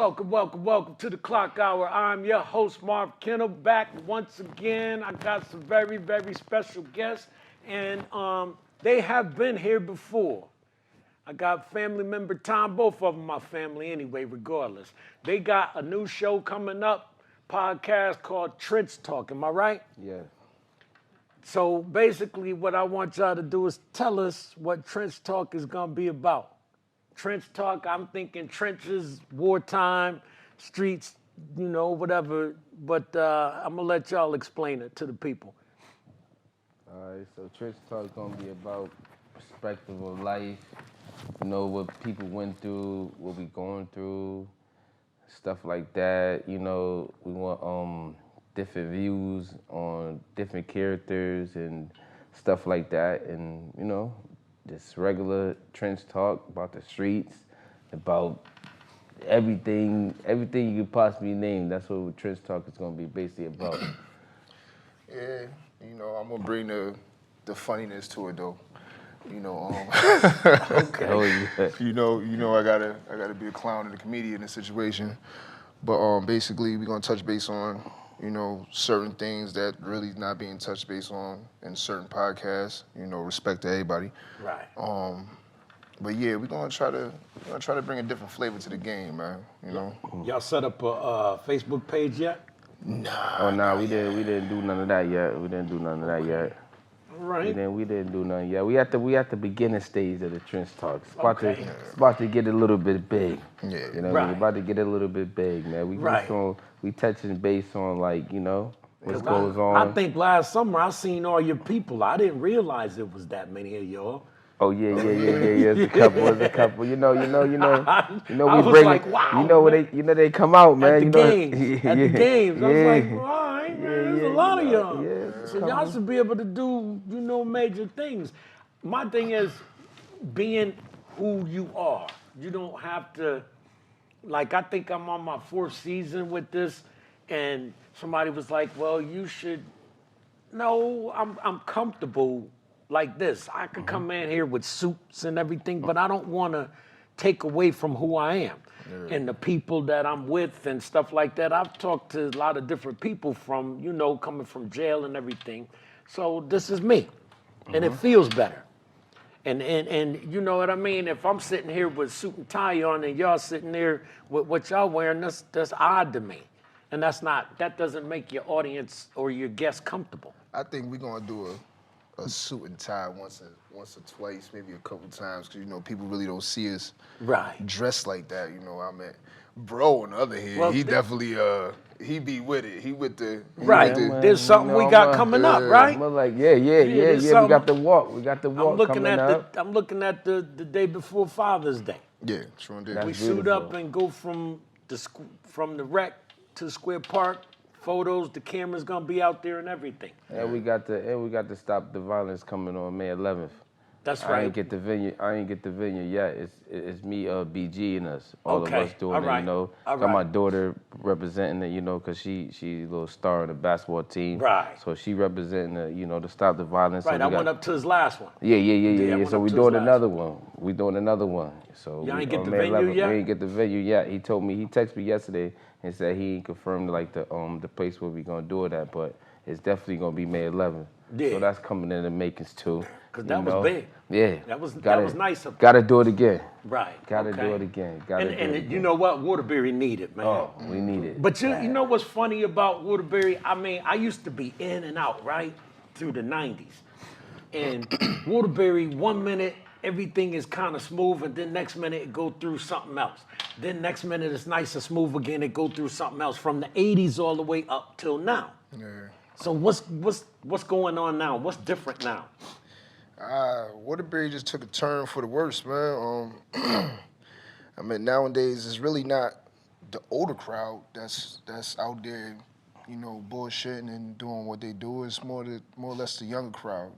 Welcome to the Clock Hour. I'm your host, Marv Kennel, back once again. I got some very special guests, and they have been here before. I got family member Tom, both of them my family anyway, regardless. They got a new show coming up, podcast called Trench Talk, am I right? Yeah. So basically what I want y'all to do is tell us what Trench Talk is gonna be about. Trench Talk, I'm thinking trenches, wartime, streets, whatever. But I'm gonna let y'all explain it to the people. All right, so Trench Talk gonna be about perspective of life, what people went through, what we going through, stuff like that. We want different views on different characters and stuff like that, and just regular trench talk about the streets, about everything you could possibly name. That's what trench talk is gonna be basically about. Yeah, I'm gonna bring the funniness to it though. Okay. Oh, yeah. I gotta be a clown and a comedian in this situation. But basically we're gonna touch base on, certain things that really not being touched base on in certain podcasts, respect to everybody. Right. But yeah, we're gonna try to bring a different flavor to the game, man. Y'all set up a Facebook page yet? Nah, we didn't do none of that yet. All right. We didn't do nothing yet. We at the beginning stage of the trench talk. It's about to get a little bit big. Yeah. Right. We're about to get a little bit big, man. We touching base on what goes on. I think last summer I seen all your people. I didn't realize it was that many of y'all. Oh yeah. It's a couple. We was bring like, it. wow. They come out, man. At the games. I was like, Yeah. all right, man, there's a lot of y'all. Yeah, So y'all should be able to do, major things. My thing is being who you are. You don't have to, I think I'm on my 4th season with this, and somebody was like, well, you should, no, I'm comfortable like this. I could come in here with suits and everything, but I don't want to take away from who I am and the people that I'm with and stuff like that. I've talked to a lot of different people from, coming from jail and everything. So this is me, and it feels better. And you know what I mean? If I'm sitting here with suit and tie on and y'all sitting there with what y'all wearing, that's odd to me. And that doesn't make your audience or your guests comfortable. I think we're gonna do a suit and tie once or twice, maybe a couple times, because people really don't see us dressed like that. I mean, bro, on the other hand, he definitely he be with it. He with the There's something we got coming up, right? I'm like, yeah. We got the walk. I'm looking at the day before Father's Day. Yeah, sure indeed. We suit up and go from the rec to the square park. Photos, the camera's gonna be out there and everything. And we got the Stop the Violence coming on May 11th. That's right. I ain't get the venue yet. It's me, BG, and us. All of us doing it. Got my daughter representing it. Because she's a little star in the basketball team. Right. So she representing the Stop the Violence. Right. So I went up to his last one. Yeah. So we doing another one. So y'all ain't get the venue yet? We ain't get the venue yet. He texted me yesterday and said he ain't confirmed the place where we gonna do it at, but it's definitely gonna be May 11th. Yeah. So that's coming in the makings too. Cause that was big. Yeah. That was nice of them. Gotta do it again. Right. Gotta do it again. And you know what? Waterbury need it, man. Oh, we need it. But you know what's funny about Waterbury? I mean, I used to be in and out, right? Through the 90s. And Waterbury, 1 minute, everything is kind of smooth, and then next minute it go through something else. Then next minute it's nice and smooth again, it go through something else from the 80s all the way up till now. Yeah. So what's going on now? What's different now? Waterbury just took a turn for the worse, man. I mean, nowadays it's really not the older crowd that's out there, bullshitting and doing what they do. It's more or less the younger crowd,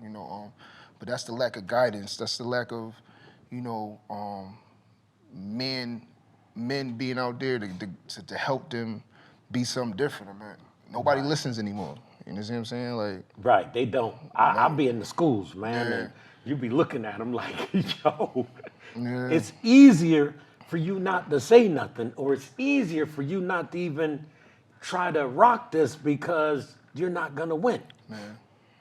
But that's the lack of guidance. That's the lack of, men being out there to help them be something different, man. Nobody listens anymore. You know what I'm saying? Right, they don't. I be in the schools, man, and you be looking at them like, yo, it's easier for you not to say nothing, or it's easier for you not to even try to rock this because you're not gonna win. Man.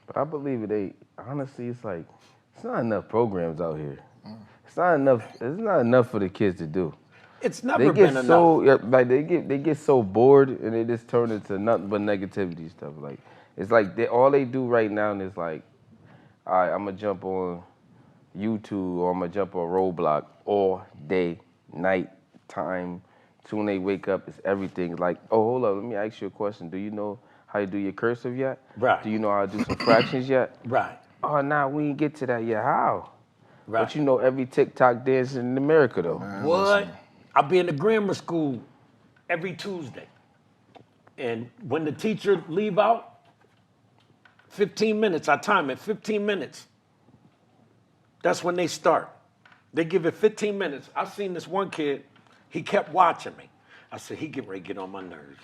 But I believe it. Honestly, it's like it's not enough programs out here. It's not enough. It's not enough for the kids to do. It's They never get been enough. so like they get so bored and they just turn into nothing but negativity stuff. Like it's like all they do right now is like, all right, I'm gonna jump on YouTube or I'm gonna jump on Roblox all day, night, time. Soon they wake up, it's everything. Like, oh, hold up, let me ask you a question. Do you know how you do your cursive yet? Right. Do you know how to do some fractions yet? Right. Oh, nah, we ain't get to that yet. How? Right. But you know every TikTok dance in America though. What? I'll be in the grammar school every Tuesday. And when the teacher leave out, 15 minutes, I time it, 15 minutes. That's when they start. They give it 15 minutes. I seen this one kid, he kept watching me. I said, he getting ready to get on my nerves.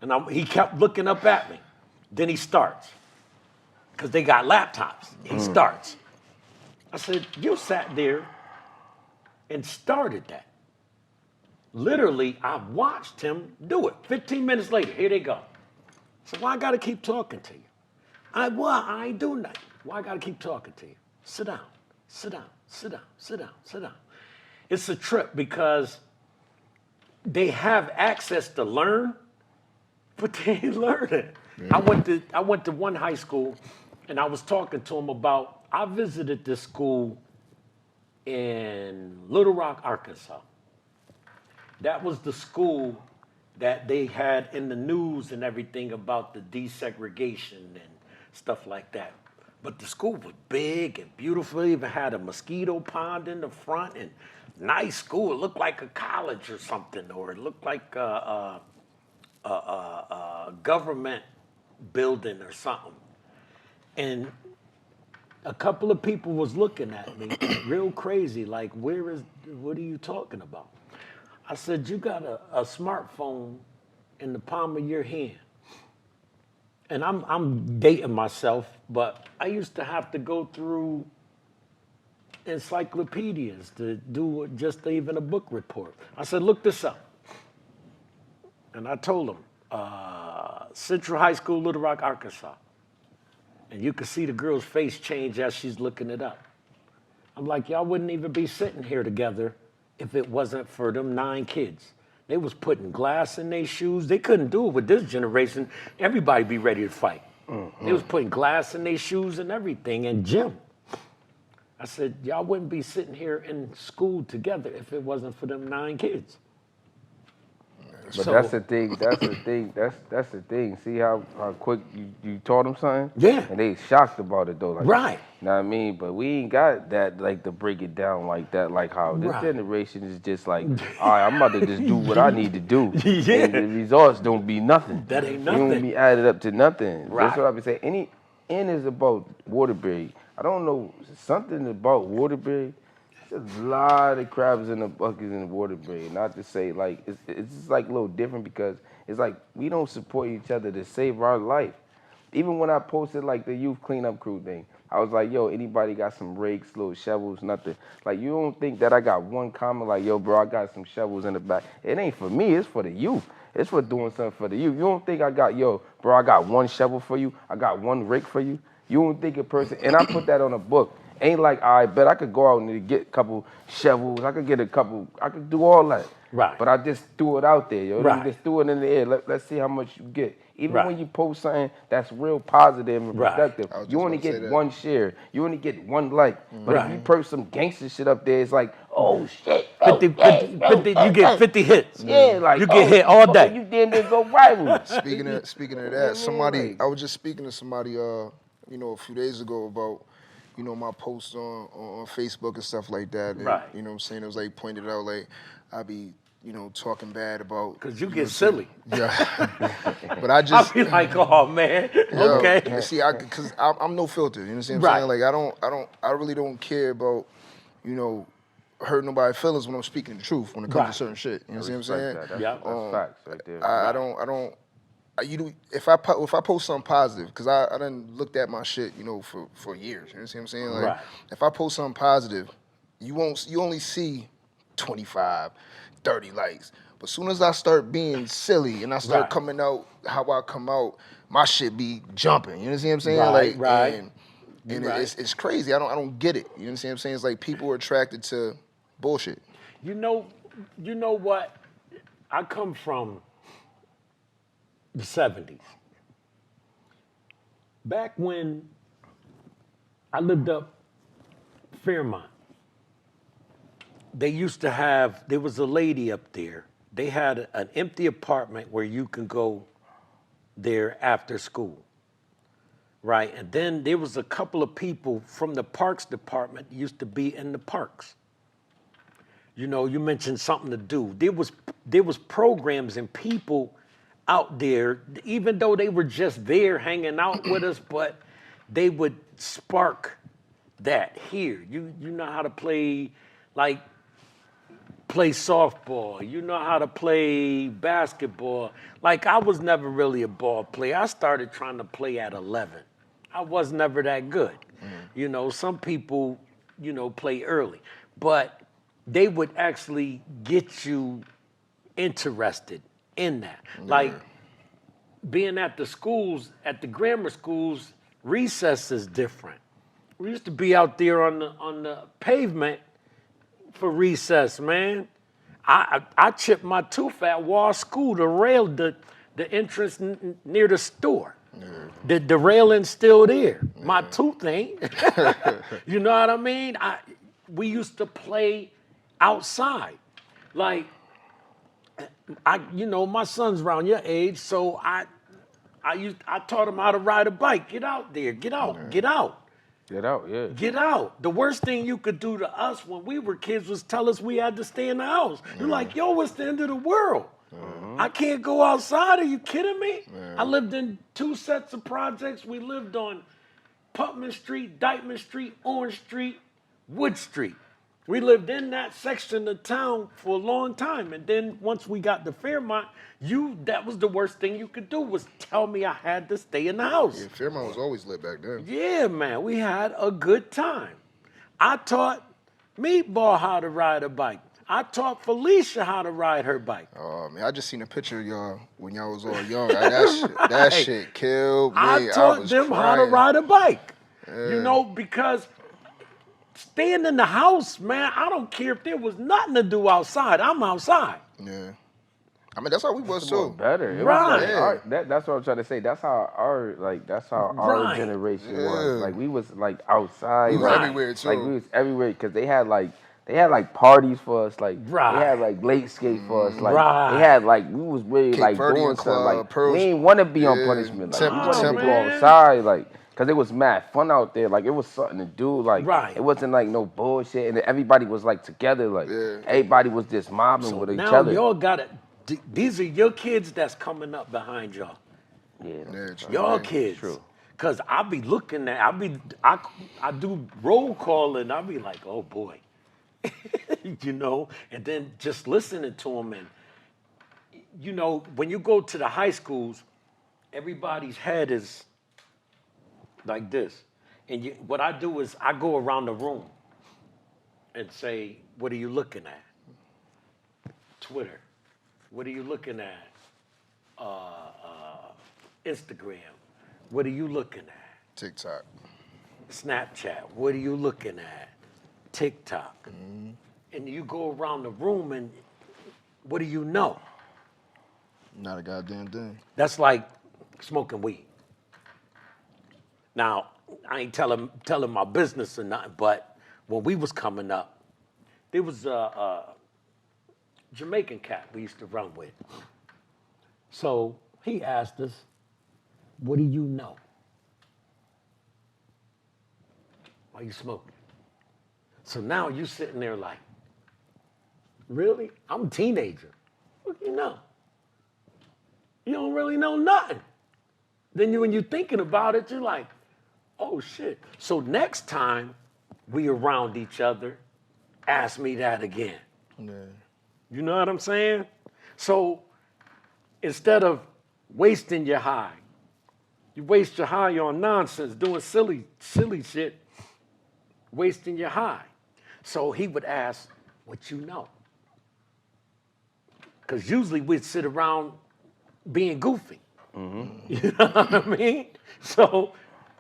And he kept looking up at me. Then he starts. Because they got laptops. He starts. I said, you sat there and started that. Literally, I watched him do it. 15 minutes later, here they go. So why I gotta keep talking to you? I ain't doing nothing. Why I gotta keep talking to you? Sit down, sit down, sit down, sit down, sit down. It's a trip because they have access to learn, but they ain't learning. Yeah. I went to one high school and I was talking to them about, I visited this school in Little Rock, Arkansas. That was the school that they had in the news and everything about the desegregation and stuff like that. But the school was big and beautiful. It even had a mosquito pond in the front and nice school. It looked like a college or something, or it looked like a government building or something. And a couple of people was looking at me real crazy, like, what are you talking about? I said, you got a smartphone in the palm of your hand. And I'm dating myself, but I used to have to go through encyclopedias to do just even a book report. I said, look this up. And I told them, Central High School, Little Rock, Arkansas. And you could see the girl's face change as she's looking it up. I'm like, y'all wouldn't even be sitting here together if it wasn't for them 9 kids. They was putting glass in their shoes. They couldn't do it with this generation. Everybody be ready to fight. Mm-hmm. They was putting glass in their shoes and everything in gym. I said, y'all wouldn't be sitting here in school together if it wasn't for them 9 kids. But that's the thing. That's the thing. See how quick you taught them something? Yeah. And they shocked about it though. Like, right. You know what I mean? But we ain't got that like to break it down like that. Like how this generation is just like, all right, I'm about to just do what I need to do. Yeah. And the results don't be nothing. That ain't nothing. You don't be added up to nothing. Right. That's what I be saying. N is about Waterbury. I don't know something about Waterbury. There's a lot of crabs in the buckets in Waterbury. Not to say like it's just like a little different because it's like we don't support each other to save our life. Even when I posted like the youth cleanup crew thing, I was like, yo, anybody got some rakes, little shovels, nothing. Like you don't think that I got one comment like, yo, bro, I got some shovels in the back. It ain't for me, it's for the youth. It's for doing something for the youth. You don't think I got, yo, bro, I got one shovel for you. I got one rake for you. You don't think a person, and I put that on a book. Ain't like, I bet I could go out and get a couple shovels. I could do all that. Right. But I just threw it out there, yo. Right. You just threw it in the air. Let's see how much you get. Even right. when you post something that's real positive and right. productive, you only get one share. You only get one like. But right. if you post some gangster shit up there, it's like, oh shit. 50, you get 50 hits. Yeah, like you get hit all day. You didn't go viral. Speaking of that, I was just speaking to somebody, a few days ago about, my posts on Facebook and stuff like that. And, right. You know what I'm saying? It was like pointed out like I be, talking bad about. Because you get silly. Yeah. But I just. I be like, oh man, okay. See, because I'm no filter. You know what I'm right. saying? Like I really don't care about, hurt nobody's feelings when I'm speaking the truth when it comes to certain shit. You know what I'm saying? That's facts right there. I don't. If I post something positive, because I done looked at my shit, for years. You know what I'm saying? Like, right. if I post something positive, you only see 25, 30 likes. But as soon as I start being silly and I start Right. coming out how I come out, my shit be jumping. You know what I'm saying? Right, Like, right. and Right. it's crazy. I don't get it. You know what I'm saying? It's like people are attracted to bullshit. You know, you know what? I come from the 70s. Back when I lived up Fairmont, there was a lady up there. They had an empty apartment where you can go there after school, right? And then there was a couple of people from the parks department used to be in the parks. You know, you mentioned something to do. There was programs and people out there, even though they were just there hanging out with us, but they would spark that here. You know how to play softball. You know how to play basketball. Like I was never really a ball player. I started trying to play at 11. I was never that good. You know, some people, play early, but they would actually get you interested in that. Like being at the schools, at the grammar schools, recess is different. We used to be out there on the pavement for recess, man. I chipped my tooth at Wall School, the entrance near the store. The railing's still there. My tooth ain't. You know what I mean? We used to play outside. Like my son's around your age, so I taught him how to ride a bike. Get out there, get out, get out. Get out, yeah. Get out. The worst thing you could do to us when we were kids was tell us we had to stay in the house. You're like, yo, it's the end of the world. I can't go outside. Are you kidding me? I lived in 2 sets of projects. We lived on Putman Street, Dykeman Street, Orange Street, Wood Street. We lived in that section of town for a long time. And then once we got to Fairmont, that was the worst thing you could do was tell me I had to stay in the house. Yeah, Fairmont was always lit back then. Yeah, man, we had a good time. I taught Meatball how to ride a bike. I taught Felicia how to ride her bike. Oh man, I just seen a picture of y'all when y'all was all young. That shit killed me. I taught was them how to crying. ride a bike. Yeah. Because staying in the house, man, I don't care if there was nothing to do outside. I'm outside. Yeah. I mean, that's how we was More too. better. It Right. was like that's what I'm trying to say. That's how our Right. generation Yeah. was. Like we was like outside. We was like, everywhere too. Like we was everywhere because they had like parties for us. Like Right. they had like late skate for us. Like Right. they had like we was really Cape like Verdean doing Club, something. Like Pearls- we ain't want to be on yeah, punishment. Like Temple- we wanted to Temple. go outside. Like. Cause it was mad fun out there, like it was something to do, like Right. it wasn't like no bullshit, and everybody was like together, like Yeah. everybody was just mobbing So with each now other. y'all got it. These are your kids that's coming up behind y'all. Yeah, Yeah, true. Y'all Yeah, kids. true. Cause I be looking at, I do roll call and I be like, oh boy, and then just listening to them and, when you go to the high schools, everybody's head is like this. And what I do is I go around the room and say, what are you looking at? Twitter. What are you looking at? Instagram. What are you looking at? TikTok. Snapchat. What are you looking at? TikTok. And you go around the room and what do you know? Not a goddamn thing. That's like smoking weed. Now, I ain't telling my business or nothing, but when we was coming up, there was a Jamaican cat we used to run with. So he asked us, what do you know? Why you smoking? So now you sitting there like, really? I'm a teenager. What do you know? You don't really know nothing. Then when you're thinking about it, you're like, oh shit. So next time we around each other, ask me that again. Yeah. You know what I'm saying? So instead of wasting your high, you waste your high on nonsense, doing silly shit, wasting your high. So he would ask, what you know? Because usually we'd sit around being goofy. You know what I mean? So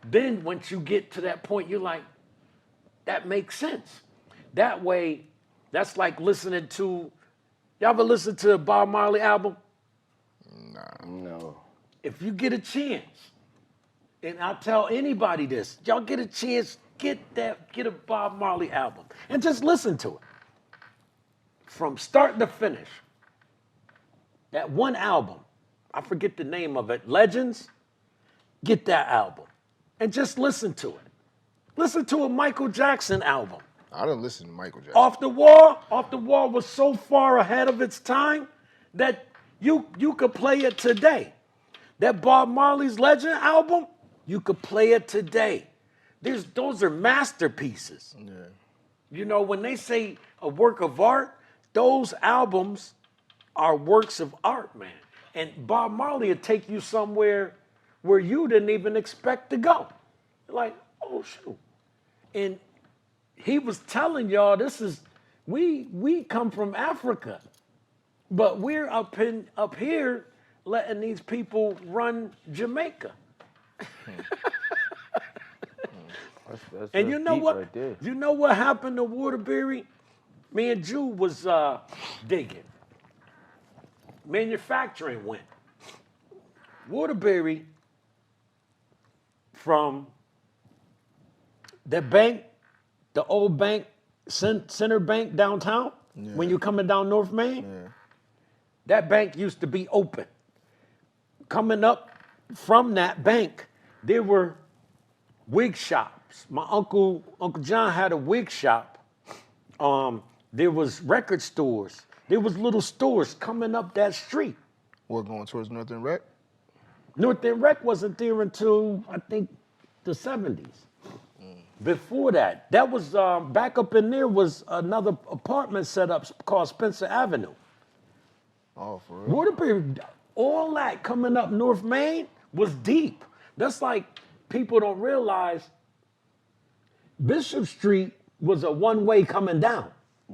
then once you get to that point, you're like, that makes sense. That way, that's like listening to, y'all ever listen to a Bob Marley album? No. If you get a chance, and I'll tell anybody this, y'all get a chance, get a Bob Marley album and just listen to it. From start to finish. That one album, I forget the name of it, Legends, get that album and just listen to it. Listen to a Michael Jackson album. I didn't listen to Michael Jackson. Off the Wall was so far ahead of its time that you could play it today. That Bob Marley's Legend album, you could play it today. Those are masterpieces. Yeah. You know, when they say a work of art, those albums are works of art, man. And Bob Marley would take you somewhere where you didn't even expect to go. Like, oh shoot. And he was telling y'all, we come from Africa, but we're up here letting these people run Jamaica. That's And you know deep what? right there. You know what happened to Waterbury? Me and Jew was digging. Manufacturing went. Waterbury, from the bank, the old bank, Center Bank downtown, when you're coming down North Main, that bank used to be open. Coming up from that bank, there were wig shops. My Uncle John had a wig shop. There was record stores. There was little stores coming up that street. What, going towards North End Rec? North End Rec wasn't there until, I think, the 70s. Before that was back up in there was another apartment set up called Spencer Avenue. Oh, for real? Waterbury, all that coming up North Main was deep. That's like people don't realize Bishop Street was a one-way coming down.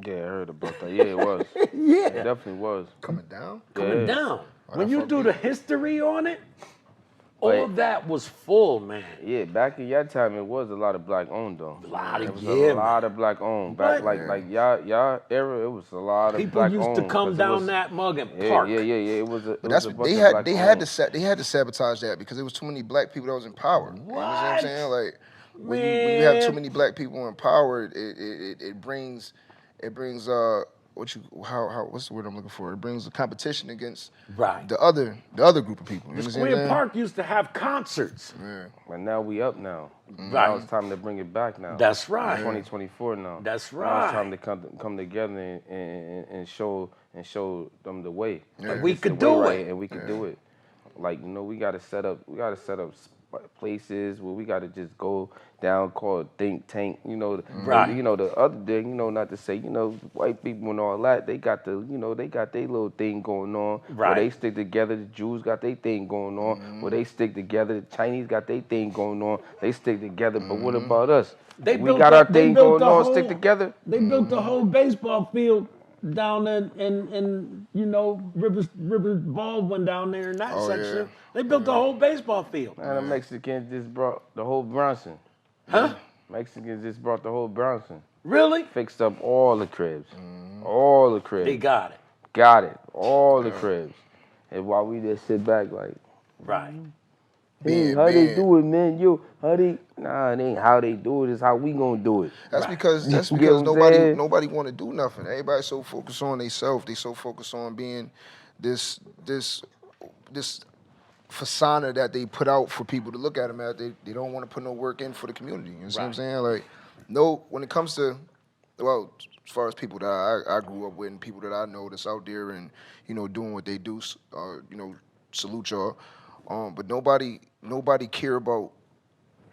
Yeah, I heard about that. Yeah, it was. Yeah. It definitely was. Coming down? Coming Yeah. down. Oh, When that you fucked do me the up. history on it, all Wait. of that was full, man. Yeah, back in your time, it was a lot of black owned though. A lot of- It was yeah, a lot of black owned. Back What? like y'all era, it was a lot of People black used owned. to come 'cause it down was- that mug and Yeah, park. yeah. It was a. It But that's was a what bunch they of had. black They had owned. they had to sabotage that because there was too many black people that was in power. You know what I'm What? saying? Like when you have too Man. many black people in power, it brings what's the word I'm looking for? It brings a competition against Right. the other group of people. You The understand what I'm Square saying? Park used to have concerts. Yeah. And now we up now. Right. Now it's time to bring it back now. That's right. 2024 now. That's Now right. it's time to come together and show them the way. And we It's the could way do right, it. and we could do it. Like we gotta set up places where we gotta just go down, called think tank. Right. The other day, not to say, white people and all that, they got they got their little thing going on. Where Right. they stick together. The Jews got their thing going on. Where they stick together. The Chinese got their thing going on. They stick together. But what about us? They We built got the- our they thing built going the on. whole- Stick together. They built the whole baseball field down in Rivers Baldwin down there in that Oh, section. yeah. They built the whole baseball field. Man, the Mexicans just brought the whole Bronson. Huh? Mexicans just brought the whole Bronson. Really? Fixed up all the cribs. All the cribs. They got it. Got it. All the cribs. And while we just sit back like, Right. hey, Being- how they being- do it, man? Nah, it ain't how they do it. It's how we gonna do it. That's Right. because You get what I'm saying? nobody want to do nothing. Everybody's so focused on themselves. They so focused on being this persona that they put out for people to look at them at. They don't want to put no work in for the community. You see what I'm Right. saying? Like, no, when it comes to, well, as far as people that I grew up with and people that I know that's out there and doing what they do, salute y'all. But nobody care about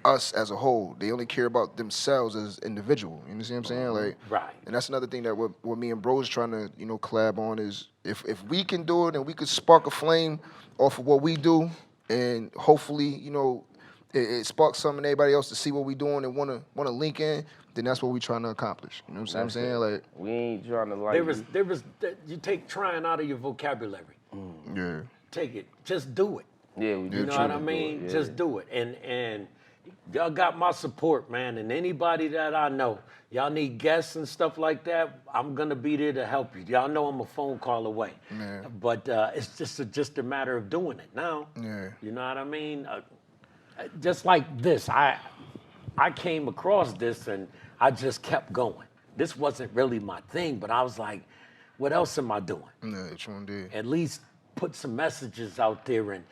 us as a whole. They only care about themselves as individual. You know what I'm saying? Like, Right. and that's another thing that what me and Bro's trying to collab on is if we can do it and we could spark a flame off of what we do, and hopefully it sparks something in everybody else to see what we doing and wanna link in, then that's what we trying to accomplish. You know what I'm That's saying? it. Like, We ain't trying to like. There was you take trying out of your vocabulary. yeah, Take it. Just do it. Yeah, we You do know what I do it, mean? yeah. Just do it. And y'all got my support, man. And anybody that I know, y'all need guests and stuff like that, I'm gonna be there to help you. Y'all know I'm a phone call away. Man. But it's just a matter of doing it now. Yeah. You know what I mean? Just like this, I came across this and I just kept going. This wasn't really my thing, but I was like, what else am I doing? yeah, it's one day. At least put some messages out there and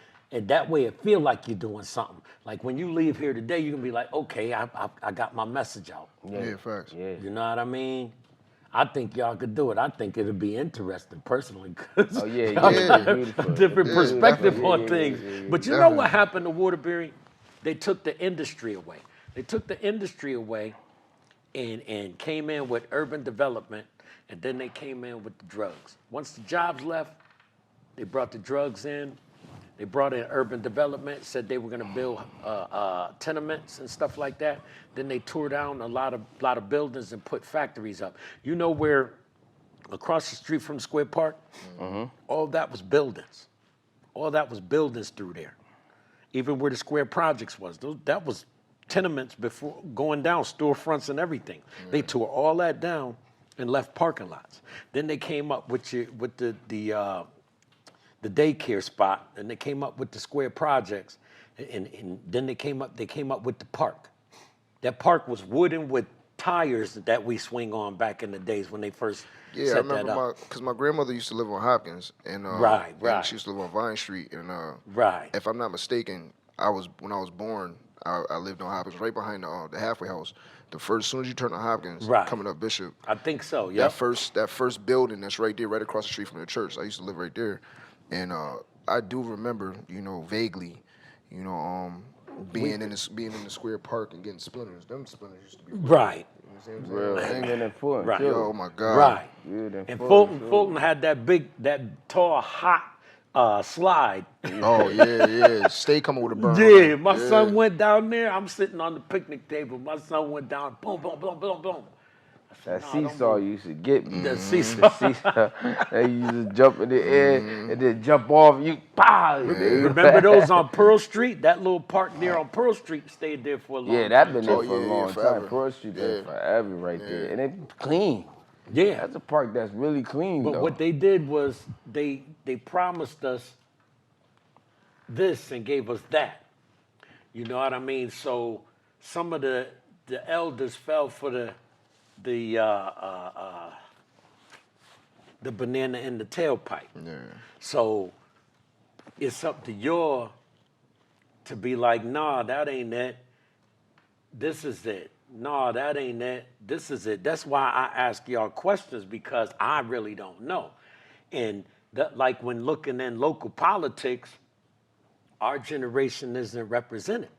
that way it feel like you're doing something. Like when you leave here today, you're gonna be like, okay, I got my message out. Yeah, facts. Yeah. You know what I mean? I think y'all could do it. I think it'd be interesting personally. 'Cause Oh yeah, y'all yeah, got beautiful. a different Yeah, perspective definitely. on Yeah, things. yeah, But you know definitely. what happened to Waterbury? They took the industry away. They took the industry away and came in with urban development, and then they came in with the drugs. Once the jobs left, they brought the drugs in. They brought in urban development, said they were going to build tenements and stuff like that. Then they tore down a lot of buildings and put factories up. You know where across the street from Square Park, all that was buildings. All that was buildings through there. Even where the Square Projects was, that was tenements before going down, storefronts and everything. They tore all that down and left parking lots. Then they came up with the daycare spot, and they came up with the Square Projects, and then they came up with the park. That park was wooden with tires that we swing on back in the days when they first Yeah, I set that remember up. because my grandmother used to live on Hopkins, and Right. and she used to live on Vine Street, and Right. if I'm not mistaken, when I was born, I lived on Hopkins, right behind the halfway house. As soon as you turn to Hopkins, Right. coming up Bishop, I think so. Yeah. that first building that's right there, right across the street from the church. I used to live right there, and I do remember, vaguely, being in the Square Park and getting splinters. Them splinters used to be Right. You know what I'm Real. saying? And then Fulton Right. too. Oh my God. Right. Yeah, then And Fulton, Fulton had that tall, hot slide. Oh yeah. Stay coming with a burn. Yeah, on my it. son went down there. I'm sitting on the picnic table. My son went down, boom, boom, boom, boom, boom. I said, That "Nah, don't seesaw move." used to get me. The The seesaw. seesaw. And you just jump in the air and then jump off. You pow. Remember those on Pearl Street? That little park there on Pearl Street stayed there for a long Yeah, time. that been there Oh, for a yeah, long forever. time. Pearl Street there Yeah. forever right there. And it clean. Yeah. That's a park that's really clean But though. what they did was they promised us this and gave us that. You know what I mean? So some of the elders fell for the banana in the tailpipe. Yeah. So it's up to y'all to be like, nah, that ain't it. This is it. Nah, that ain't it. This is it. That's why I ask y'all questions, because I really don't know. And like when looking in local politics, our generation isn't represented.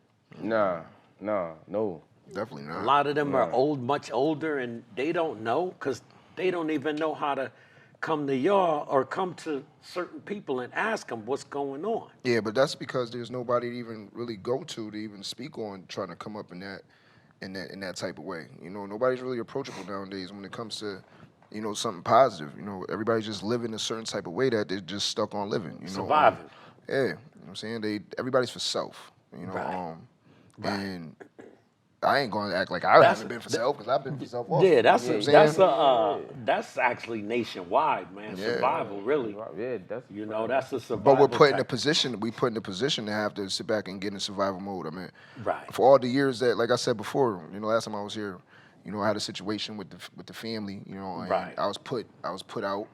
Nah, no. Definitely not. A lot of them are old, much older, and they don't know because they don't even know how to come to y'all or come to certain people and ask them what's going on. Yeah, but that's because there's nobody to even really go to even speak on trying to come up in that type of way. Nobody's really approachable nowadays when it comes to, something positive. Everybody's just living a certain type of way that they're just stuck on living. Surviving. Yeah, you know what I'm saying? Everybody's for self. Right. And I ain't gonna act like I haven't been for self, because I've been for self also. Yeah, You know what I'm saying? that's actually nationwide, man. Yeah. Survival, really. Yeah, that's That's a survival. But we're put in a tactic. position to have to sit back and get in survival mode. I mean, Right. for all the years that, like I said before, last time I was here, I had a situation with the family, and Right. I was put out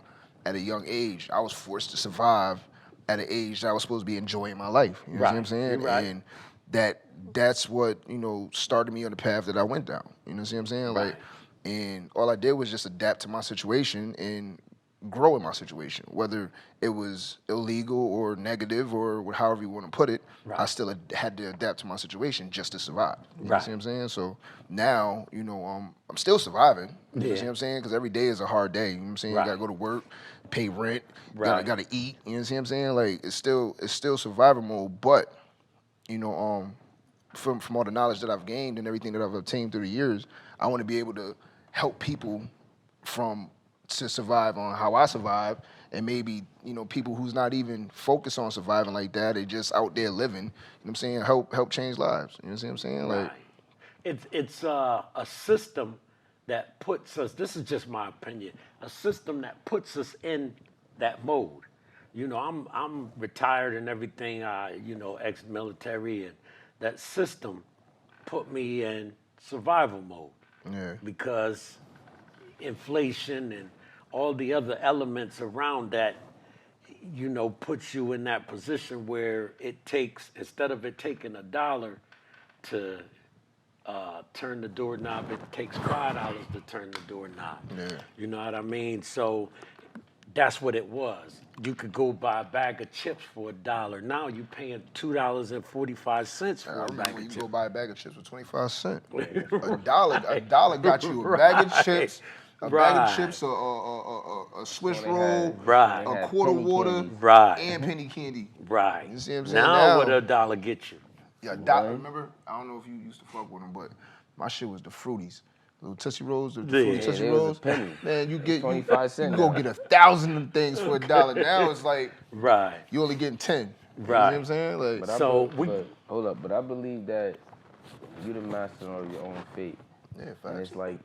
at a young age. I was forced to survive at an age that I was supposed to be enjoying my life. You know what I'm Right. saying? You're right. And that's what, started me on the path that I went down. You know what I'm saying? Right. Like, and all I did was just adapt to my situation and grow in my situation, whether it was illegal or negative or however you want to put it. Right. I still had to adapt to my situation just to survive. You know Right. what I'm saying? So now, I'm still surviving. You know Yeah. what I'm saying? Because every day is a hard day. You know what I'm saying? Right. You gotta go to work, pay rent, Right. gotta eat. You know what I'm saying? Like, it's still survival mode, but from all the knowledge that I've gained and everything that I've obtained through the years, I want to be able to help people to survive on how I survive, and maybe, you know, people who's not even focused on surviving like that, they just out there living, you know what I'm saying, help change lives. You know what I'm saying? Like, right. It's a system that puts us, this is just my opinion, a system that puts us in that mode. You know, I'm retired and everything, you know, ex-military, and that system put me in survival mode. yeah. Because inflation and all the other elements around that, you know, puts you in that position where it takes, instead of it taking $1 to turn the doorknob, it takes $5 to turn the doorknob. Yeah. You know what I mean? So that's what it was. You could go buy a bag of chips for $1. Now you're paying $2.45 for I a remember bag when of you go chips. buy a bag of chips for 25 cents. A dollar got you a bag of chips, a bag of chips, a Swiss roll, Right. a quart of water, Right. and penny candy. Right. You see what I'm saying? Now what $1 get you? Yeah, dollar. Remember? I don't know if you used to fuck with them, but my shit was the Fruities. Little Tootsie Rolls, the Fruity Yeah, Tootsie they was a Rolls. penny. Man, you get 25 cents you go now. get 1,000 of things for $1. Now it's like Right. you only getting 10. You know Right. what I'm saying? Like, But So hold up, but I believe that you the master of your own fate. yeah, And facts. it's like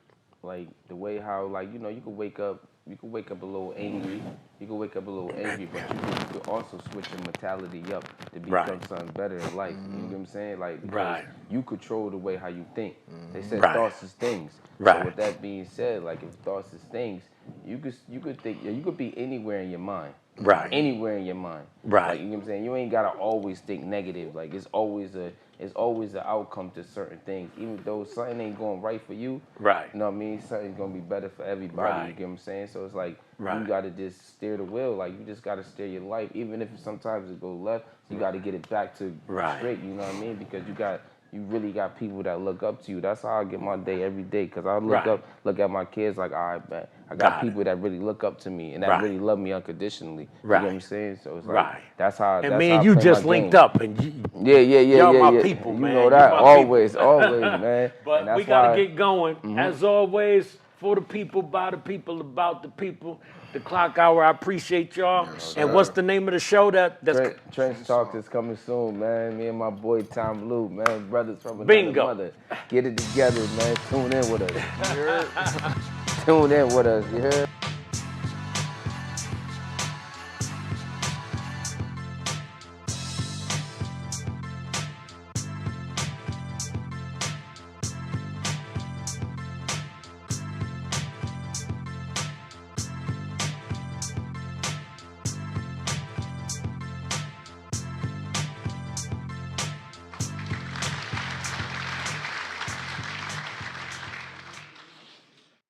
the way how, like, you know, you could wake up a little angry. You could wake up a little angry, but you could also switch your mentality up to become Right. something better in life. You know what I'm saying? Like, because Right. you control the way how you think. They said Right. thoughts is things. Right. So with that being said, like, if thoughts is things, you could think, yeah, you could be anywhere in your mind. Right. Anywhere in your mind. Right. Like, you know what I'm saying? You ain't gotta always think negative. Like, it's always an outcome to certain things. Even though something ain't going right for you, Right. you know what I mean? Something's gonna be better for everybody. Right. You get what I'm saying? So it's like Right. you gotta just steer the wheel. Like, you just gotta steer your life. Even if sometimes it goes left, you gotta get it back to Right. straight. You know what I mean? Because you really got people that look up to you. That's how I get my day every day. Cause I look at my kids like, all right, man, I got Got it. people that really look up to me and that Right. really love me unconditionally. You Right. know what I'm saying? So it's like Right. that's how. And that's me how and I you play just my linked game. up, and Yeah, y'all my yeah. people, You man. know You that my always, people. always, man. And But that's we gotta why- get going. As always, for the people, by the people, about the people. The Clock Hour. I appreciate y'all. And what's the name of the show that's Trench Talk is coming soon, man. Me and my boy Tom Blue, man, brothers from another Bingo. mother. Get it together, man. Tune in with us. You heard? Tune in with us. You heard?